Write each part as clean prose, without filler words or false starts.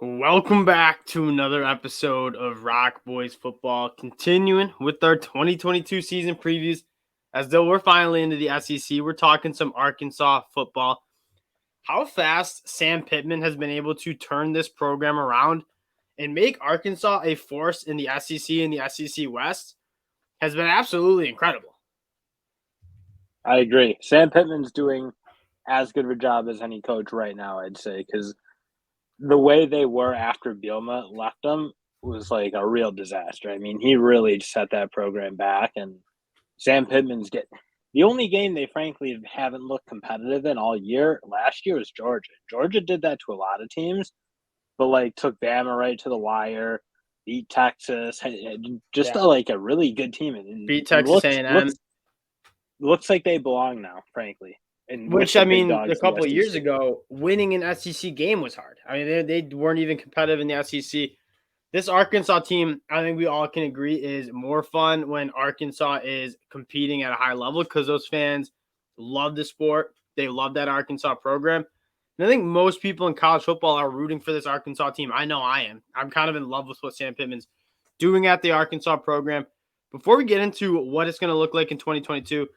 Welcome back to another episode of ROC Boys Football, continuing with our 2022 season previews. As though we're finally into the SEC, we're talking some Arkansas football. How fast Sam Pittman has been able to turn this program around and make Arkansas a force in the SEC and the SEC West has been absolutely incredible. I agree. Sam Pittman's doing as good of a job as any coach right now, I'd say, because the way they were after Bielema left them was like a real disaster. I mean, he really set that program back, and Sam Pittman's the only game they frankly haven't looked competitive in all year last year was Georgia. Georgia did that to a lot of teams, but like took Bama right to the wire, beat Texas, just a really good team, and Beat Texas A&M. looks like they belong now, frankly. And Which, I mean, a a couple of years ago, winning an SEC game was hard. I mean, they weren't even competitive in the SEC. This Arkansas team, I think we all can agree, is more fun when Arkansas is competing at a high level because those fans love the sport. They love that Arkansas program. And I think most people in college football are rooting for this Arkansas team. I know I am. I'm kind of in love with what Sam Pittman's doing at the Arkansas program. Before we get into what it's going to look like in 2022,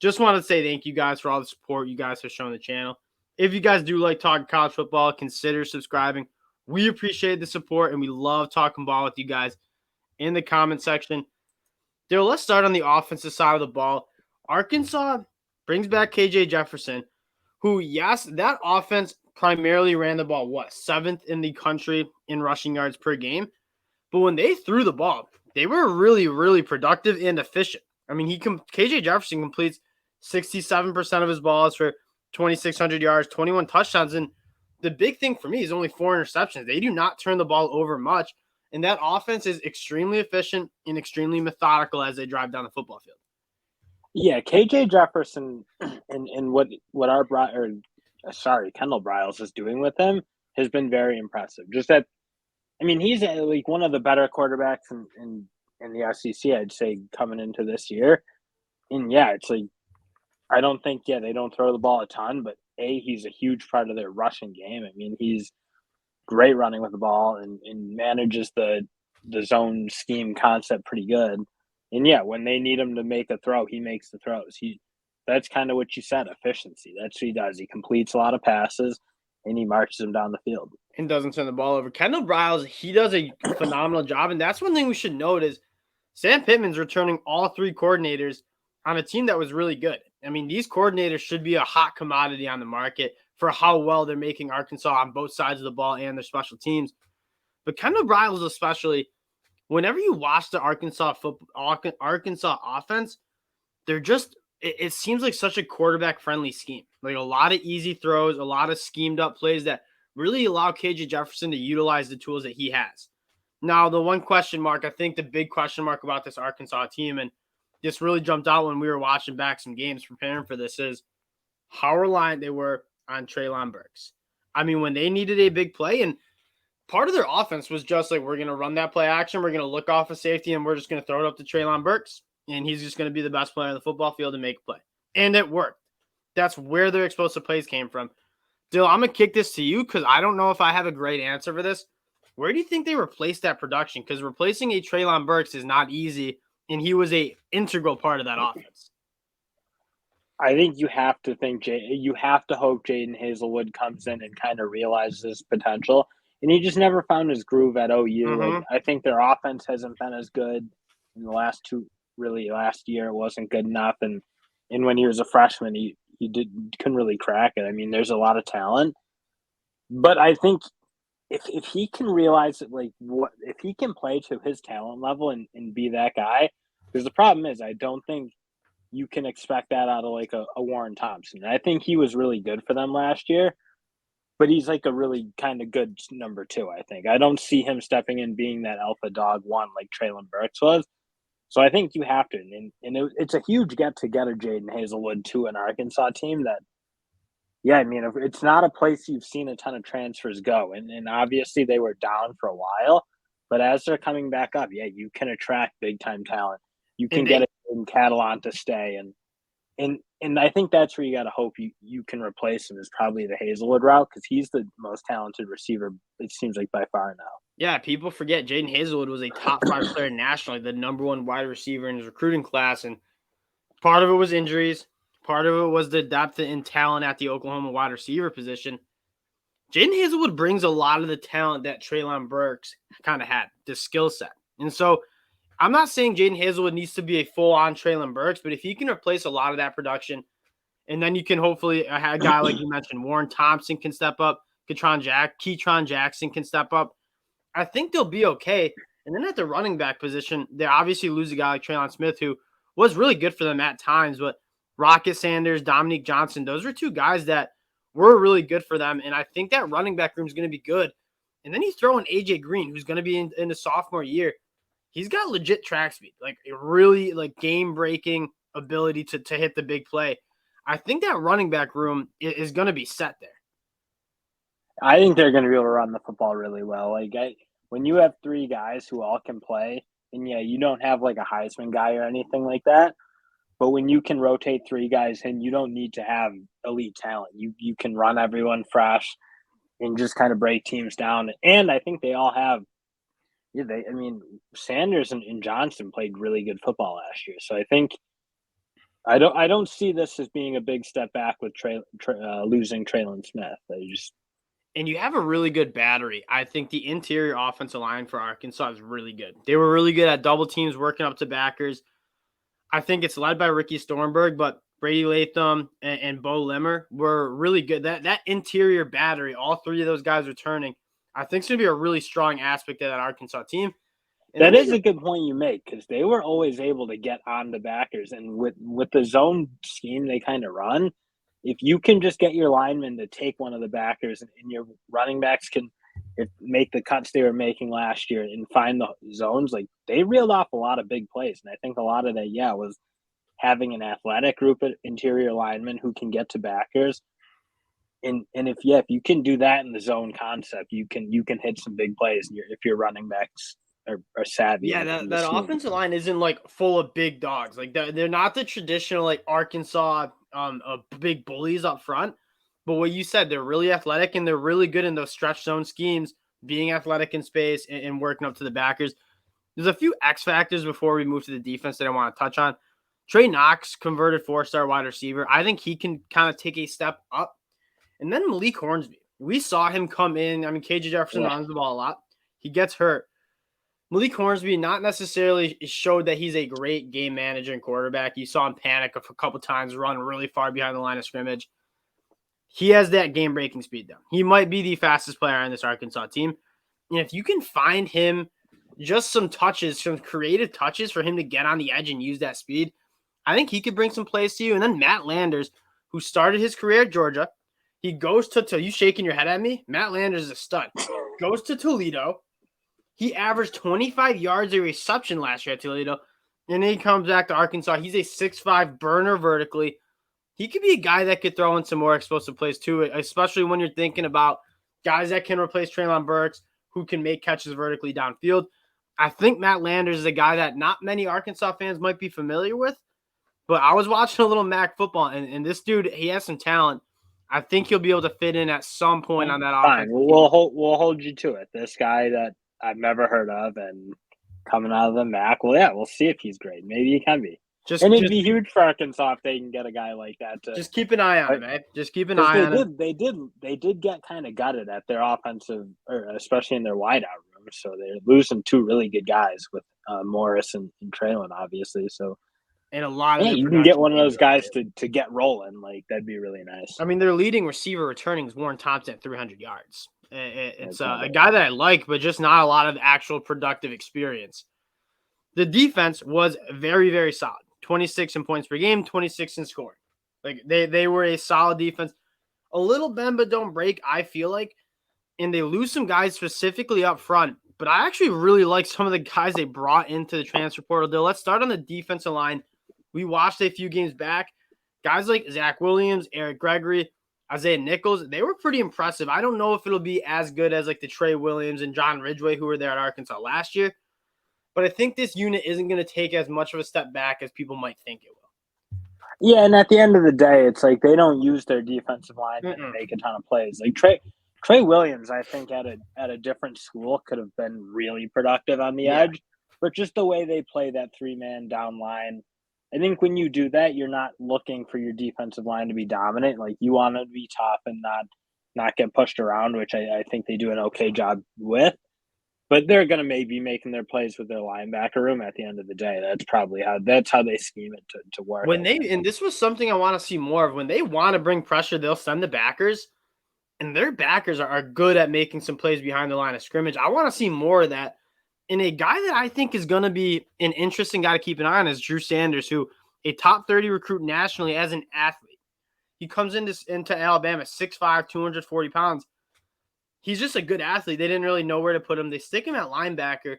just want to say thank you guys for all the support you guys have shown the channel. If you guys do like talking college football, consider subscribing. We appreciate the support, and we love talking ball with you guys in the comment section. Daryl, let's start on the offensive side of the ball. Arkansas brings back KJ Jefferson, who, yes, that offense primarily ran the ball, seventh in the country in rushing yards per game. But when they threw the ball, they were really, really productive and efficient. I mean, KJ Jefferson completes 67% of his balls for 2,600 yards, 21 touchdowns. And the big thing for me is only 4 interceptions. They do not turn the ball over much. And that offense is extremely efficient and extremely methodical as they drive down the football field. Yeah, KJ Jefferson and what Kendall Briles is doing with him has been very impressive. Just that, I mean, he's like one of the better quarterbacks in the SEC, I'd say, coming into this year. And yeah, it's like, I don't think, they don't throw the ball a ton, but he's a huge part of their rushing game. I mean, he's great running with the ball and manages the zone scheme concept pretty good. And yeah, when they need him to make a throw, he makes the throws. That's kind of what you said, efficiency. That's what he does. He completes a lot of passes and he marches them down the field. And doesn't turn the ball over. Kendall Briles, he does a phenomenal job. And that's one thing we should note is Sam Pittman's returning all 3 coordinators on a team that was really good. I mean, these coordinators should be a hot commodity on the market for how well they're making Arkansas on both sides of the ball and their special teams. But Kendall Briles especially, whenever you watch the Arkansas offense, it seems like such a quarterback-friendly scheme. Like a lot of easy throws, a lot of schemed-up plays that really allow KJ Jefferson to utilize the tools that he has. Now, the one question mark, I think the big question mark about this Arkansas team, and this really jumped out when we were watching back some games preparing for this, is how reliant they were on Treylon Burks. I mean, when they needed a big play, and part of their offense was just like, we're going to run that play action, we're going to look off a safety, and we're just going to throw it up to Treylon Burks, and he's just going to be the best player on the football field and make a play. And it worked. That's where their explosive plays came from. Dill, I'm going to kick this to you because I don't know if I have a great answer for this. Where do you think they replaced that production? Because replacing a Treylon Burks is not easy, and he was an integral part of that offense. I think you have to hope Jaden Hazelwood comes in and kind of realizes his potential. And he just never found his groove at OU. Mm-hmm. Like, I think their offense hasn't been as good in the last year. It wasn't good enough. And when he was a freshman, he couldn't really crack it. I mean, there's a lot of talent. But I think if he can realize that, if he can play to his talent level and be that guy, because the problem is I don't think you can expect that out of like a Warren Thompson. I think he was really good for them last year, but he's like a really kind of good number 2, I think. I don't see him stepping in being that alpha dog 1 like Treylon Burks was. So I think you have to. And it's a huge get-together, Jaden Hazelwood, to an Arkansas team that, I mean, it's not a place you've seen a ton of transfers go. And obviously they were down for a while. But as they're coming back up, you can attract big-time talent. You can get it in Catalan to stay. And And I think that's where you got to hope you can replace him is probably the Hazelwood route because he's the most talented receiver, it seems like, by far now. Yeah, people forget Jaden Hazelwood was a top 5 player nationally, the number 1 wide receiver in his recruiting class. And part of it was injuries. Part of it was the depth and talent at the Oklahoma wide receiver position. Jaden Hazelwood brings a lot of the talent that Treylon Burks kind of had, the skill set. And so I'm not saying Jaden Hazelwood needs to be a full-on Treylon Burks, but if he can replace a lot of that production, and then you can hopefully have a guy like you mentioned, Warren Thompson can step up, Keytron Jackson can step up, I think they'll be okay. And then at the running back position, they obviously lose a guy like Traylon Smith, who was really good for them at times, but Rocket Sanders, Dominique Johnson, those are 2 guys that were really good for them. And I think that running back room is going to be good. And then you throw in AJ Green, who's going to be in the sophomore year. He's got legit track speed, like a really like game-breaking ability to hit the big play. I think that running back room is going to be set there. I think they're going to be able to run the football really well. When you have 3 guys who all can play, and yeah, you don't have like a Heisman guy or anything like that, but when you can rotate 3 guys in, you don't need to have elite talent. You can run everyone fresh and just kind of break teams down. And I think they all have. Yeah, Sanders and Johnson played really good football last year, so I think I don't see this as being a big step back with losing Treylon Smith. And you have a really good battery. I think the interior offensive line for Arkansas is really good. They were really good at double teams, working up to backers. I think it's led by Ricky Stormberg, but Brady Latham and Bo Limmer were really good. That interior battery, all 3 of those guys returning, I think it's going to be a really strong aspect of that Arkansas team. And that is a good point you make because they were always able to get on the backers. And with the zone scheme they kind of run, if you can just get your linemen to take one of the backers and your running backs can make the cuts they were making last year and find the zones, like they reeled off a lot of big plays. And I think a lot of that, was having an athletic group of interior linemen who can get to backers. And if you can do that in the zone concept, you can hit some big plays if your running backs are savvy. Yeah, that offensive line isn't like full of big dogs. Like they're not the traditional like Arkansas big bullies up front. But what you said, they're really athletic and they're really good in those stretch zone schemes, being athletic in space and working up to the backers. There's a few X factors before we move to the defense that I want to touch on. Trey Knox, converted 4-star wide receiver. I think he can kind of take a step up. And then Malik Hornsby. We saw him come in. I mean, KJ Jefferson runs the ball a lot. He gets hurt. Malik Hornsby not necessarily showed that he's a great game manager and quarterback. You saw him panic a couple times, run really far behind the line of scrimmage. He has that game-breaking speed, though. He might be the fastest player on this Arkansas team. And if you can find him just some touches, some creative touches for him to get on the edge and use that speed, I think he could bring some plays to you. And then Matt Landers, who started his career at Georgia, he goes to you shaking your head at me? Matt Landers is a stud. Goes to Toledo. He averaged 25 yards a reception last year at Toledo. And then he comes back to Arkansas. He's a 6'5" burner vertically. He could be a guy that could throw in some more explosive plays too, especially when you're thinking about guys that can replace Treylon Burks, who can make catches vertically downfield. I think Matt Landers is a guy that not many Arkansas fans might be familiar with. But I was watching a little MAC football, and this dude, he has some talent. I think he'll be able to fit in at some point on that offense. Fine, we'll hold you to it. This guy that I've never heard of and coming out of the MAC, well, yeah, we'll see if he's great. Maybe he can be. It'd be huge for Arkansas if they can get a guy like that. Just keep an eye on him, man. Just keep an eye on him. They did get kind of gutted at their offensive, or especially in their wideout room. So they're losing 2 really good guys with Morris and Treylon, obviously. So. And a lot of you can get one of those guys to get rolling. Like, that'd be really nice. I mean, their leading receiver returning is Warren Thompson at 300 yards. It's a guy that I like, but just not a lot of actual productive experience. The defense was very, very solid. 26 in points per game, 26 in scoring. Like, they were a solid defense. A little bend but don't break, I feel like. And they lose some guys specifically up front. But I actually really like some of the guys they brought into the transfer portal deal. Let's start on the defensive line. We watched a few games back. Guys like Zach Williams, Eric Gregory, Isaiah Nichols, they were pretty impressive. I don't know if it'll be as good as like the Trey Williams and John Ridgway who were there at Arkansas last year. But I think this unit isn't going to take as much of a step back as people might think it will. Yeah, and at the end of the day, it's like they don't use their defensive linemen to Mm-mm. make a ton of plays. Like Trey Williams, I think at a different school could have been really productive on the Yeah. edge, but just the way they play that 3-man down line, I think when you do that, you're not looking for your defensive line to be dominant. Like you want to be tough and not get pushed around, which I think they do an okay job with. But they're going to maybe making their plays with their linebacker room at the end of the day. That's how they scheme it to work. When and this was something I want to see more of. When they want to bring pressure, they'll send the backers, and their backers are good at making some plays behind the line of scrimmage. I want to see more of that. And a guy that I think is going to be an interesting guy to keep an eye on is Drew Sanders, who a top 30 recruit nationally as an athlete. He comes into Alabama 6'5", 240 pounds. He's just a good athlete. They didn't really know where to put him. They stick him at linebacker.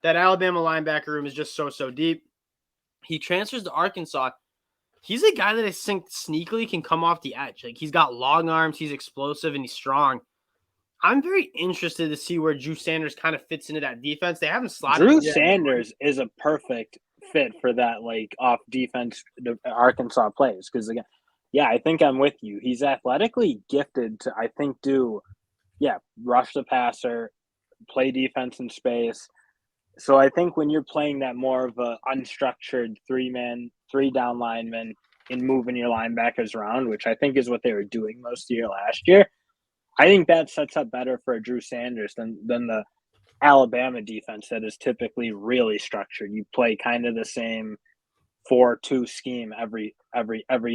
That Alabama linebacker room is just so deep. He transfers to Arkansas. He's a guy that I think sneakily can come off the edge. Like, he's got long arms, he's explosive, and he's strong. I'm very interested to see where Drew Sanders kind of fits into that defense. They haven't slotted Drew him yet. Sanders is a perfect fit for that, like, off defense Arkansas plays. Because, again, yeah, I think I'm with you. He's athletically gifted to, I think, rush the passer, play defense in space. So I think when you're playing that more of a unstructured 3 down lineman and moving your linebackers around, which I think is what they were doing most of the year last year, I think that sets up better for a Drew Sanders than the Alabama defense that is typically really structured. You play kind of the same 4-2 scheme every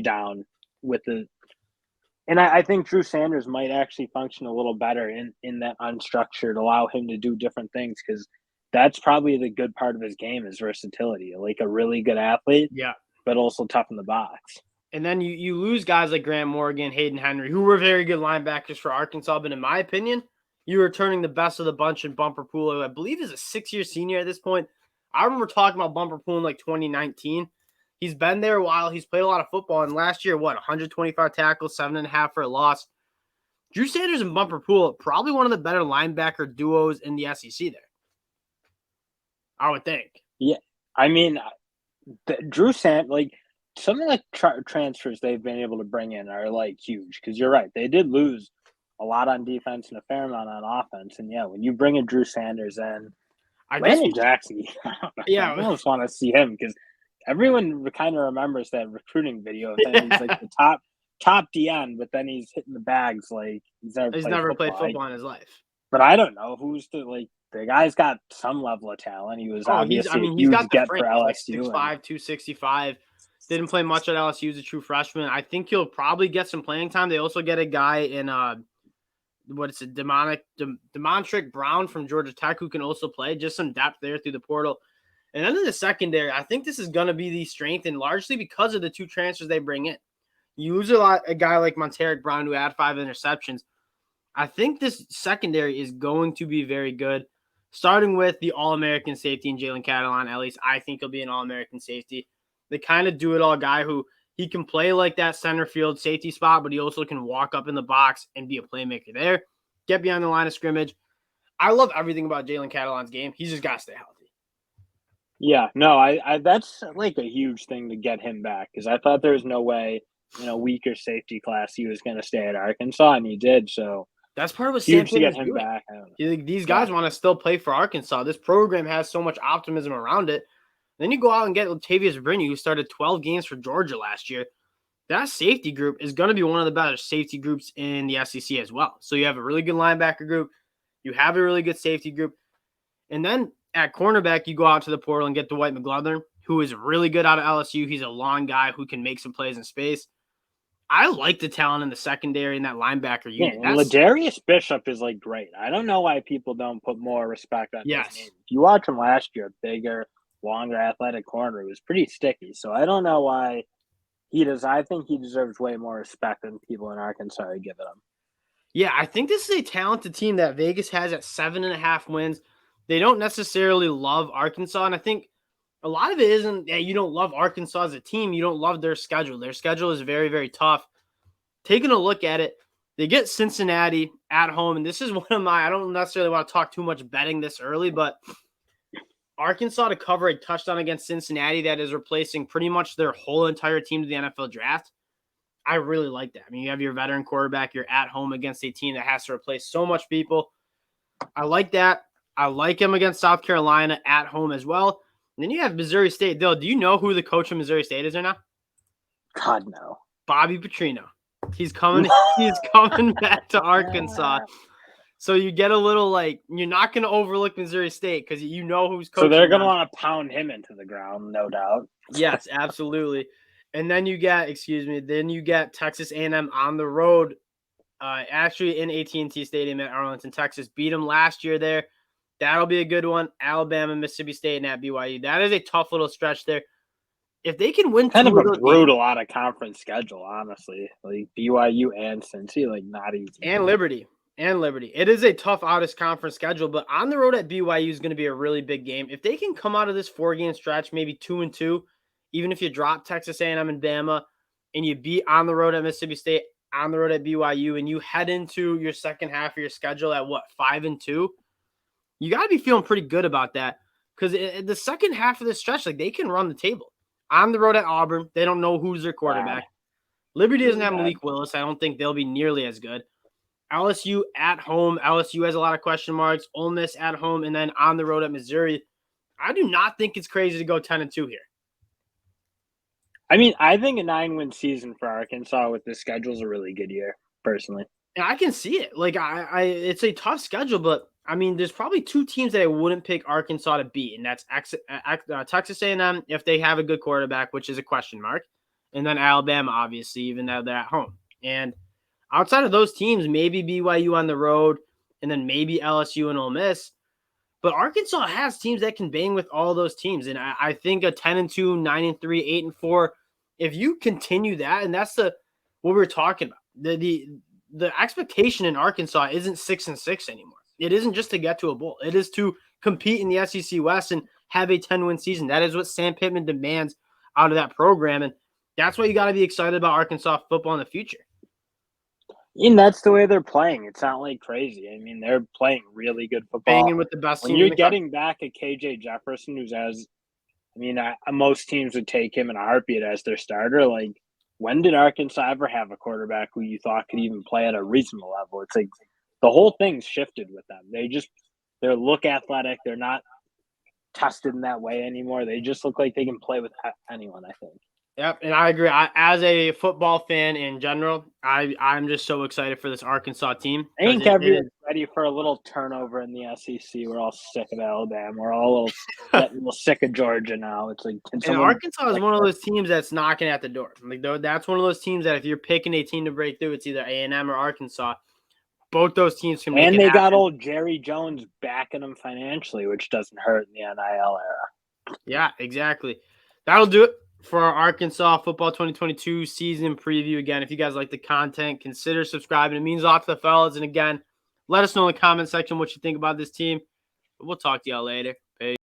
down with the. And I think Drew Sanders might actually function a little better in that unstructured, allow him to do different things, because that's probably the good part of his game is versatility. Like a really good athlete, Yeah. but also tough in the box. And then you lose guys like Grant Morgan, Hayden Henry, who were very good linebackers for Arkansas. But in my opinion, you are turning the best of the bunch in Bumper Pool, who I believe is a 6-year senior at this point. I remember talking about Bumper Pool in like 2019. He's been there a while. He's played a lot of football. And last year, 125 tackles, 7.5 for a loss. Drew Sanders and Bumper Pool, probably one of the better linebacker duos in the SEC there, I would think. Yeah, I mean, Drew Sanders, like, some of the transfers they've been able to bring in are, like, huge. Because you're right, they did lose a lot on defense and a fair amount on offense. And, yeah, when you bring in Drew Sanders in, Landon Jackson, I almost want to see him because everyone kind of remembers that recruiting video. Then he's like the top DN, but then he's hitting the bags like he's never played football in his life. But I don't know who's the guy's got some level of talent. He was obviously a huge get for LSU. 6'5", 265. Didn't play much at LSU as a true freshman. I think he'll probably get some playing time. They also get a guy in Demontric Brown from Georgia Tech who can also play. Just some depth there through the portal. And then in the secondary, I think this is going to be the strength, and largely because of the 2 transfers they bring in. You lose a guy like Monteric Brown who had 5 interceptions. I think this secondary is going to be very good, starting with the All-American safety in Jalen Catalon. At least I think he'll be an All-American safety. The kind of do-it-all guy who he can play like that center field safety spot, but he also can walk up in the box and be a playmaker there, get behind the line of scrimmage. I love everything about Jalen Catalon's game. He's just got to stay healthy. Yeah, no, I that's like a huge thing to get him back because I thought there was no way in a weaker safety class he was going to stay at Arkansas, and he did. So that's part of what huge to get him back. These guys want to still play for Arkansas. This program has so much optimism around it. Then you go out and get Latavius Brittany, who started 12 games for Georgia last year. That safety group is going to be one of the better safety groups in the SEC as well. So you have a really good linebacker group. You have a really good safety group. And then at cornerback, you go out to the portal and get Dwight McGlothern, who is really good out of LSU. He's a long guy who can make some plays in space. I like the talent in the secondary and that linebacker unit. Yeah, and Ladarius Bishop is like great. I don't know why people don't put more respect on his name. If you watch him last year, bigger, longer, athletic corner, it was pretty sticky. So I don't know why he does. I think he deserves way more respect than people in Arkansas are giving him. Yeah, I think this is a talented team that Vegas has at 7.5 wins. They don't necessarily love Arkansas, and I think a lot of it isn't that you don't love Arkansas as a team. You don't love their schedule. Their schedule is very, very tough. Taking a look at it, they get Cincinnati at home, and this is one of my – I don't necessarily want to talk too much betting this early, but Arkansas to cover a touchdown against Cincinnati that is replacing pretty much their whole entire team to the NFL draft. I really like that. I mean, you have your veteran quarterback. You're at home against a team that has to replace so much people. I like that. I like him against South Carolina at home as well. And then you have Missouri State. Dill, do you know who the coach of Missouri State is right now? God, no. Bobby Petrino. He's coming. He's coming back to Arkansas. So you get a little you're not going to overlook Missouri State because you know who's coaching. So they're going to want to pound him into the ground, no doubt. Yes, absolutely. And then you get, Texas A&M on the road, actually in AT&T Stadium at Arlington, Texas. Beat them last year there. That'll be a good one. Alabama, Mississippi State, and at BYU. That is a tough little stretch there. If they can win kind of a brutal out of conference schedule, honestly. Like BYU and Cincy, not easy. And Liberty. It is a tough out of conference schedule, but on the road at BYU is going to be a really big game. If they can come out of this 4-game stretch, maybe 2-2, even if you drop Texas A&M and Bama, and you beat on the road at Mississippi State, on the road at BYU, and you head into your second half of your schedule at 5-2, you got to be feeling pretty good about that because the second half of the stretch, they can run the table. On the road at Auburn, they don't know who's their quarterback. Liberty doesn't have Malik Willis. I don't think they'll be nearly as good. LSU at home. LSU has a lot of question marks. Ole Miss at home, and then on the road at Missouri. I do not think it's crazy to go 10-2 here. I mean, I think a 9-win season for Arkansas with this schedule is a really good year, personally. And I can see it. It's a tough schedule, but I mean, there's probably two teams that I wouldn't pick Arkansas to beat, and that's Texas A&M if they have a good quarterback, which is a question mark, and then Alabama, obviously, even though they're at home. And outside of those teams, maybe BYU on the road, and then maybe LSU and Ole Miss. But Arkansas has teams that can bang with all those teams, and I think a 10-2, 9-3, 8-4. If you continue that, and that's what we're talking about, the expectation in Arkansas isn't 6-6 anymore. It isn't just to get to a bowl. It is to compete in the SEC West and have a 10-win season. That is what Sam Pittman demands out of that program, and that's why you got to be excited about Arkansas football in the future. And that's the way they're playing. It's not crazy. I mean, they're playing really good football. Banging with the best when team. You're getting back a KJ Jefferson, most teams would take him in a heartbeat as their starter. When did Arkansas ever have a quarterback who you thought could even play at a reasonable level? It's the whole thing's shifted with them. They look athletic. They're not tested in that way anymore. They just look like they can play with anyone, I think. Yep, and I agree. As a football fan in general, I'm just so excited for this Arkansas team. I think everyone's ready for a little turnover in the SEC. We're all sick of Alabama. We're all a little sick of Georgia now. It's and Arkansas is one of those teams that's knocking at the door. That's one of those teams that if you're picking a team to break through, it's either A&M or Arkansas. Both those teams can make and it they happen. Got old Jerry Jones backing them financially, which doesn't hurt in the NIL era. Yeah, exactly. That'll do it for our Arkansas football 2022 season preview. Again, if you guys like the content, consider subscribing. It means a lot to the fellas. And again, let us know in the comment section what you think about this team. We'll talk to y'all later. Peace.